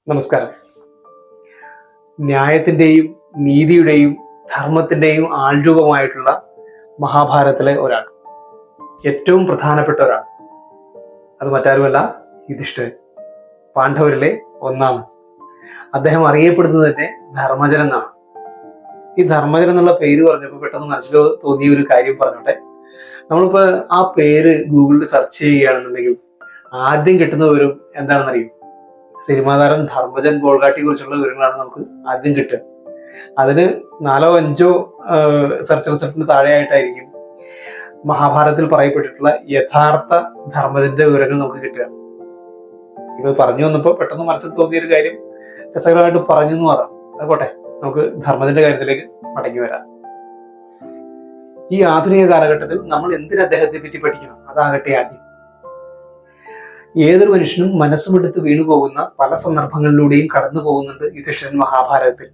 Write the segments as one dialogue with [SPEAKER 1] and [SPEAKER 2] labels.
[SPEAKER 1] നമസ്കാരം. ന്യായത്തിന്റെയും നീതിയുടെയും ധർമ്മത്തിന്റെയും ആൾരൂപമായിട്ടുള്ള മഹാഭാരതത്തിലെ ഒരാൾ, ഏറ്റവും പ്രധാനപ്പെട്ട ഒരാൾ, അത് മറ്റാരുമല്ല, യുധിഷ്ഠിരൻ, പാണ്ഡവരിലെ ഒന്നാമൻ. അദ്ദേഹം അറിയപ്പെടുന്നത് തന്നെ ധർമ്മജൻ എന്നാണ്. ഈ ധർമ്മജൻ എന്നുള്ള പേര് പറഞ്ഞപ്പോൾ പെട്ടെന്ന് മനസ്സിൽ തോന്നിയ ഒരു കാര്യം പറഞ്ഞോട്ടെ. നമ്മളിപ്പോ ആ പേര് ഗൂഗിളിൽ സെർച്ച് ചെയ്യുകയാണെന്നുണ്ടെങ്കിൽ ആദ്യം കിട്ടുന്ന വിവരം എന്താണെന്നറിയും? സിനിമാ താരം ധർമ്മജൻ ബോൾഗാട്ടിയെ കുറിച്ചുള്ള വിവരങ്ങളാണ് നമുക്ക് ആദ്യം കിട്ടുക. അതിന് 4-5 സെർച്ച് റിസൾട്ടിന് താഴെയായിട്ടായിരിക്കും മഹാഭാരതത്തിൽ പറയപ്പെട്ടിട്ടുള്ള യഥാർത്ഥ ധർമ്മജന്റെ വിവരങ്ങൾ നമുക്ക് കിട്ടുക. ഇത് പറഞ്ഞു വന്നപ്പോൾ പെട്ടെന്ന് മനസ്സിൽ തോന്നിയ ഒരു കാര്യം രസകരമായിട്ട് പറഞ്ഞു എന്ന് പറയാം. അതുപോട്ടെ, നമുക്ക് ധർമ്മജന്റെ കാര്യത്തിലേക്ക് മടങ്ങി വരാം. ഈ ആധുനിക കാലഘട്ടത്തിൽ നമ്മൾ എന്തിന് അദ്ദേഹത്തെ പറ്റി പഠിക്കണം? അതാകട്ടെ ആദ്യം. ഏതൊരു മനുഷ്യനും മനസ്സുമെടുത്ത് വീണുപോകുന്ന പല സന്ദർഭങ്ങളിലൂടെയും കടന്നു പോകുന്നുണ്ട് യുധിഷ്ഠിരൻ മഹാഭാരതത്തിൽ.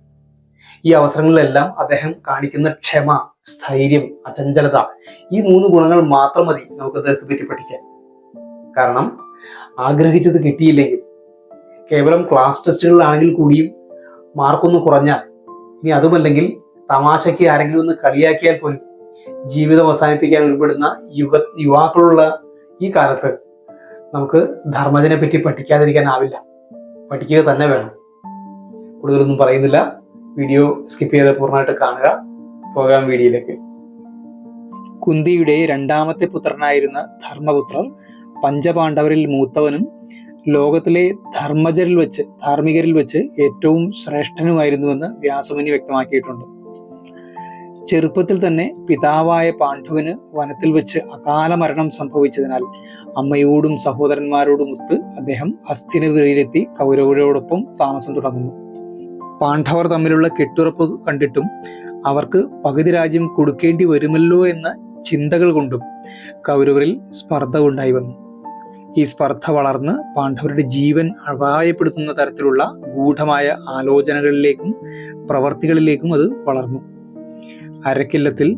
[SPEAKER 1] ഈ അവസരങ്ങളിലെല്ലാം അദ്ദേഹം കാണിക്കുന്ന ക്ഷമ, സ്ഥൈര്യം, അചഞ്ചലത, ഈ 3 ഗുണങ്ങൾ മാത്രം മതി നമുക്ക് അദ്ദേഹത്തെ പറ്റി പഠിക്കാൻ. കാരണം ആഗ്രഹിച്ചത് കിട്ടിയില്ലെങ്കിൽ, കേവലം ക്ലാസ് ടെസ്റ്റുകളിലാണെങ്കിൽ കൂടിയും മാർക്കൊന്ന് കുറഞ്ഞാൽ, ഇനി അതുമല്ലെങ്കിൽ തമാശയ്ക്ക് ആരെങ്കിലും ഒന്ന് കളിയാക്കിയാൽ പോലും ജീവിതം അവസാനിപ്പിക്കാൻ ഉൾപ്പെടുന്ന യുവാക്കളുള്ള ഈ കാലത്ത് നമുക്ക് ധർമ്മജനെ പറ്റി പഠിക്കാതിരിക്കാനാവില്ല. പഠിക്കുക തന്നെ വേണം. കൂടുതലൊന്നും പറയുന്നില്ല, വീഡിയോ സ്കിപ്പ് ചെയ്ത് പൂർണ്ണമായിട്ട് കാണുക. പോകാം വീഡിയോയിലേക്ക്. കുന്തിയുടെ 2ാമത്തെ പുത്രനായിരുന്ന ധർമ്മപുത്രർ പഞ്ചപാണ്ഡവരിൽ മൂത്തവനും ലോകത്തിലെ ധാർമ്മികരിൽ വെച്ച് ഏറ്റവും ശ്രേഷ്ഠനുമായിരുന്നുവെന്ന് വ്യാസമുനി വ്യക്തമാക്കിയിട്ടുണ്ട്. ചെറുപ്പത്തിൽ തന്നെ പിതാവായ പാണ്ഡുവിന് വനത്തിൽ വെച്ച് അകാല മരണം സംഭവിച്ചതിനാൽ അമ്മയോടും സഹോദരന്മാരോടും ഒത്ത് അദ്ദേഹം ഹസ്തിനപുരിയിലെത്തി കൗരവരോടൊപ്പം താമസം തുടങ്ങുന്നു. പാണ്ഡവർ തമ്മിലുള്ള കെട്ടുറപ്പ് കണ്ടിട്ടും അവർക്ക് പകുതി രാജ്യം കൊടുക്കേണ്ടി വരുമല്ലോ എന്ന ചിന്തകൾ കൊണ്ടും കൗരവരിൽ സ്പർദ്ധ ഉണ്ടായി വന്നു. ഈ സ്പർദ്ധ വളർന്ന് പാണ്ഡവരുടെ ജീവൻ അപായപ്പെടുത്തുന്ന തരത്തിലുള്ള ഗൂഢമായ ആലോചനകളിലേക്കും പ്രവർത്തികളിലേക്കും അത് വളർന്നു. അരക്കില്ലത്തിൽ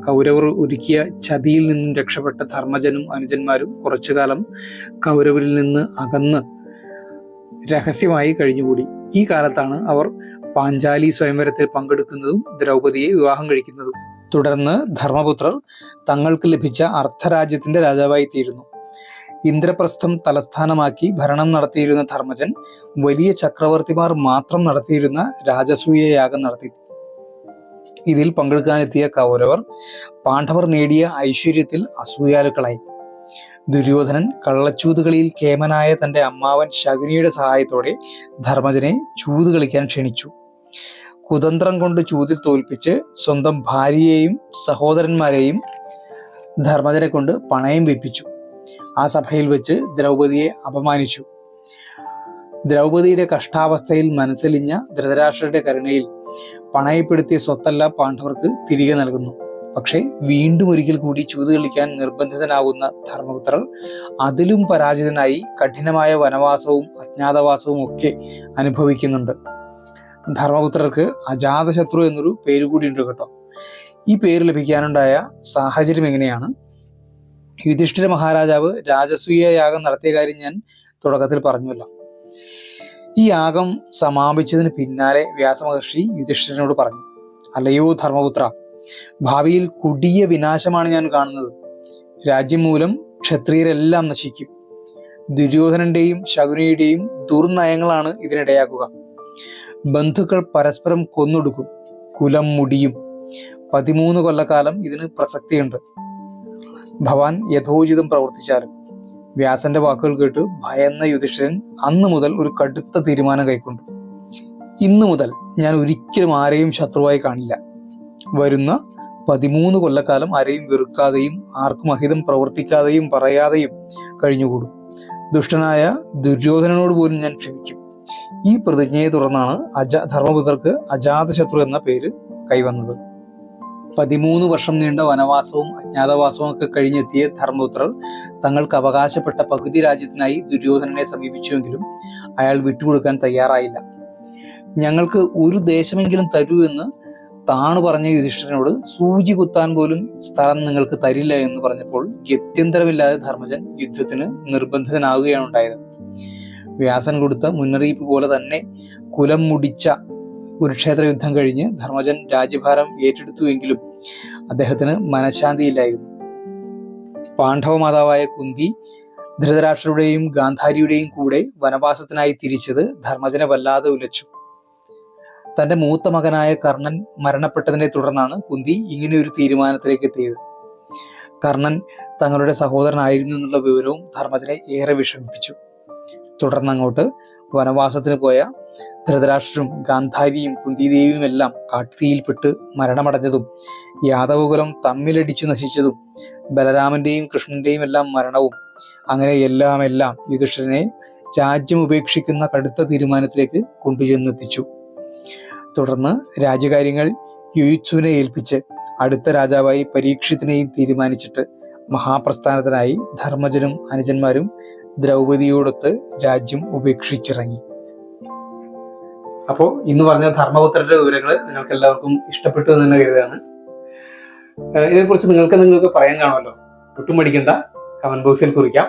[SPEAKER 1] കൗരവർ ഒരുക്കിയ ചതിയിൽ നിന്നും രക്ഷപ്പെട്ട ധർമ്മജനും അനുജന്മാരും കുറച്ചുകാലം കൗരവരിൽ നിന്ന് അകന്ന് രഹസ്യമായി കഴിഞ്ഞുകൂടി. ഈ കാലത്താണ് അവർ പാഞ്ചാലി സ്വയംവരത്തിൽ പങ്കെടുക്കുന്നതും ദ്രൗപദിയെ വിവാഹം കഴിക്കുന്നതും. തുടർന്ന് ധർമ്മപുത്രർ തങ്ങൾക്ക് ലഭിച്ച അർദ്ധരാജ്യത്തിന്റെ രാജാവായി തീരുന്നു. ഇന്ദ്രപ്രസ്ഥം തലസ്ഥാനമാക്കി ഭരണം നടത്തിയിരുന്ന ധർമ്മജൻ വലിയ ചക്രവർത്തിമാർ മാത്രം നടത്തിയിരുന്ന രാജസൂയ യാഗം നടത്തി. ഇതിൽ പങ്കെടുക്കാനെത്തിയ കൗരവർ പാണ്ഡവർ നേടിയ ഐശ്വര്യത്തിൽ അസൂയാലുക്കളായി. ദുര്യോധനൻ കള്ളച്ചൂതുകളിയിൽ കേമനായ തന്റെ അമ്മാവൻ ശകുനിയുടെ സഹായത്തോടെ ധർമ്മജനെ ചൂത് കളിക്കാൻ ക്ഷണിച്ചു. കുതന്ത്രം കൊണ്ട് ചൂതിൽ തോൽപ്പിച്ച് സ്വന്തം ഭാര്യയെയും സഹോദരന്മാരെയും ധർമ്മജനെ കൊണ്ട് പണയം വെപ്പിച്ചു. ആ സഭയിൽ വെച്ച് ദ്രൗപദിയെ അപമാനിച്ചു. ദ്രൗപദിയുടെ കഷ്ടാവസ്ഥയിൽ മനസ്സലിഞ്ഞ ധൃതരാഷ്ട്രരുടെ കരുണയിൽ പണയപ്പെടുത്തിയ സ്വത്തെല്ലാം പാണ്ഡവർക്ക് തിരികെ നൽകുന്നു. പക്ഷെ വീണ്ടും ഒരിക്കൽ കൂടി ചൂത് കളിക്കാൻ നിർബന്ധിതനാകുന്ന ധർമ്മപുത്രർ അതിലും പരാജിതനായി കഠിനമായ വനവാസവും അജ്ഞാതവാസവും ഒക്കെ അനുഭവിക്കുന്നുണ്ട്. ധർമ്മപുത്രർക്ക് അജാതശത്രു എന്നൊരു പേര് കൂടി ഉണ്ട് കേട്ടോ. ഈ പേര് ലഭിക്കാനുണ്ടായ സാഹചര്യം എങ്ങനെയാണ്? യുധിഷ്ഠിര മഹാരാജാവ് രാജസൂയ യാഗം നടത്തിയ കാര്യം ഞാൻ തുടക്കത്തിൽ പറഞ്ഞല്ലോ. ഈ യാഗം സമാപിച്ചതിന് പിന്നാലെ വ്യാസമഹർഷി യുധിഷ്ഠിരനോട് പറഞ്ഞു, അല്ലയോ ധർമ്മപുത്ര, ഭാവിയിൽ കൊടിയ വിനാശമാണ് ഞാൻ കാണുന്നത്. രാജ്യം മൂലം ക്ഷത്രിയരെല്ലാം നശിക്കും. ദുര്യോധനന്റെയും ശകുനിയുടെയും ദുർനയങ്ങളാണ് ഇതിനിടയാക്കുക. ബന്ധുക്കൾ പരസ്പരം കൊന്നൊടുക്കും, കുലം മുടിയും. 13 കൊല്ലക്കാലം ഇതിന് പ്രസക്തിയുണ്ട്. ഭവാൻ യഥോചിതം പ്രവർത്തിച്ചാലും. വ്യാസന്റെ വാക്കുകൾ കേട്ട് ഭയന്ന യുധിഷ്ഠിരൻ അന്ന് മുതൽ ഒരു കടുത്ത തീരുമാനം കൈക്കൊണ്ടു. ഇന്നു മുതൽ ഞാൻ ഒരിക്കലും ആരെയും ശത്രുവായി കാണില്ല. വരുന്ന 13 കൊല്ലക്കാലം ആരെയും വെറുക്കാതെയും ആർക്കും അഹിതം പ്രവർത്തിക്കാതെയും പറയാതെയും കഴിഞ്ഞുകൂടും. ദുഷ്ടനായ ദുര്യോധനനോട് പോലും ഞാൻ ക്ഷമിക്കും. ഈ പ്രതിജ്ഞയെ തുടർന്നാണ് ധർമ്മപുത്രർക്ക് അജാതശത്രു എന്ന പേര് കൈവന്നത്. 13 വർഷം നീണ്ട വനവാസവും അജ്ഞാതവാസവും ഒക്കെ കഴിഞ്ഞെത്തിയ ധർമ്മപുത്രർ തങ്ങൾക്ക് അവകാശപ്പെട്ട പകുതി രാജ്യത്തിനായി ദുര്യോധനനെ സമീപിച്ചുവെങ്കിലും അയാൾ വിട്ടുകൊടുക്കാൻ തയ്യാറായില്ല. ഞങ്ങൾക്ക് ഒരു ദേശമെങ്കിലും തരൂ എന്ന് താണു പറഞ്ഞ യുധിഷ്ഠിരനോട് സൂചി കുത്താൻ പോലും സ്ഥലം നിങ്ങൾക്ക് തരില്ല എന്ന് പറഞ്ഞപ്പോൾ ഗത്യന്തരമില്ലാതെ ധർമ്മജൻ യുദ്ധത്തിന് നിർബന്ധിതനാവുകയാണ് ഉണ്ടായത്. വ്യാസൻ കൊടുത്ത മുന്നറിയിപ്പ് പോലെ തന്നെ കുലം മുടിച്ച കുരുക്ഷേത്ര യുദ്ധം കഴിഞ്ഞ് ധർമ്മജൻ രാജ്യഭാരം ഏറ്റെടുത്തുവെങ്കിലും അദ്ദേഹത്തിന് മനഃശാന്തിയില്ലായിരുന്നു. പാണ്ഡവ മാതാവായ കുന്തി ധൃതരാഷ്ട്രയുടെയും ഗാന്ധാരിയുടെയും കൂടെ വനവാസത്തിനായി തിരിച്ചത് ധർമ്മജനെ വല്ലാതെ ഉലച്ചു. തന്റെ മൂത്ത മകനായ കർണൻ മരണപ്പെട്ടതിനെ തുടർന്നാണ് കുന്തി ഇങ്ങനെ ഒരു തീരുമാനത്തിലേക്ക് എത്തിയത്. കർണൻ തങ്ങളുടെ സഹോദരനായിരുന്നു എന്നുള്ള വിവരവും ധർമ്മജനെ ഏറെ വിഷമിപ്പിച്ചു. തുടർന്നങ്ങോട്ട് വനവാസത്തിന് പോയ ധൃതരാഷ്ട്രരും ഗാന്ധാരിയും കുന്തിദേവിയും എല്ലാം കാട്ടുതീയിൽപ്പെട്ട് മരണമടഞ്ഞതും യാദവകുലം തമ്മിലടിച്ചു നശിച്ചതും ബലരാമന്റെയും കൃഷ്ണന്റെയും എല്ലാം മരണവും അങ്ങനെ എല്ലാം യുധിഷ്ഠിരനെ രാജ്യം ഉപേക്ഷിക്കുന്ന കടുത്ത തീരുമാനത്തിലേക്ക് കൊണ്ടുചെന്നെത്തിച്ചു. തുടർന്ന് രാജ്യകാര്യങ്ങൾ യുയുത്സുവിനെ ഏൽപ്പിച്ച് അടുത്ത രാജാവായി പരീക്ഷിത്തിനെയും തീരുമാനിച്ചിട്ട് മഹാപ്രസ്ഥാനത്തിനായി ധർമ്മജനും അനുജന്മാരും ദ്രൗപദിയോടൊത്ത് രാജ്യം ഉപേക്ഷിച്ചിറങ്ങി. അപ്പോൾ ഇന്ന് പറഞ്ഞ ധർമ്മപുത്രരുടെ വിവരങ്ങൾ നിങ്ങൾക്ക് എല്ലാവർക്കും ഇഷ്ടപ്പെട്ടു എന്ന് തന്നെ കരുതാണ്. ഇതിനെക്കുറിച്ച് നിങ്ങൾക്ക് പറയാൻ കാണുമല്ലോ, ഒട്ടും മടിക്കണ്ട, കമന്റ് ബോക്സിൽ കുറിക്കാം.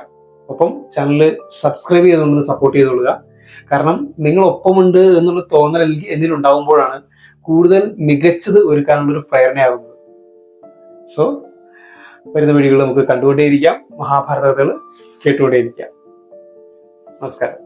[SPEAKER 1] ഒപ്പം ചാനൽ സബ്സ്ക്രൈബ് ചെയ്തുകൊണ്ട് സപ്പോർട്ട് ചെയ്തോളുക. കാരണം നിങ്ങൾ ഒപ്പമുണ്ട് എന്നുള്ള തോന്നൽ എന്നിലുണ്ടാവുമ്പോഴാണ് കൂടുതൽ മികച്ചത് ഒരുക്കാനുള്ളൊരു പ്രേരണയാകുന്നത്. സോ വരുന്ന വീഡിയോകൾ നമുക്ക് കണ്ടുകൊണ്ടേയിരിക്കാം, മഹാഭാരത കഥകൾ കേട്ടുകൊണ്ടേയിരിക്കാം. നമസ്കാരം.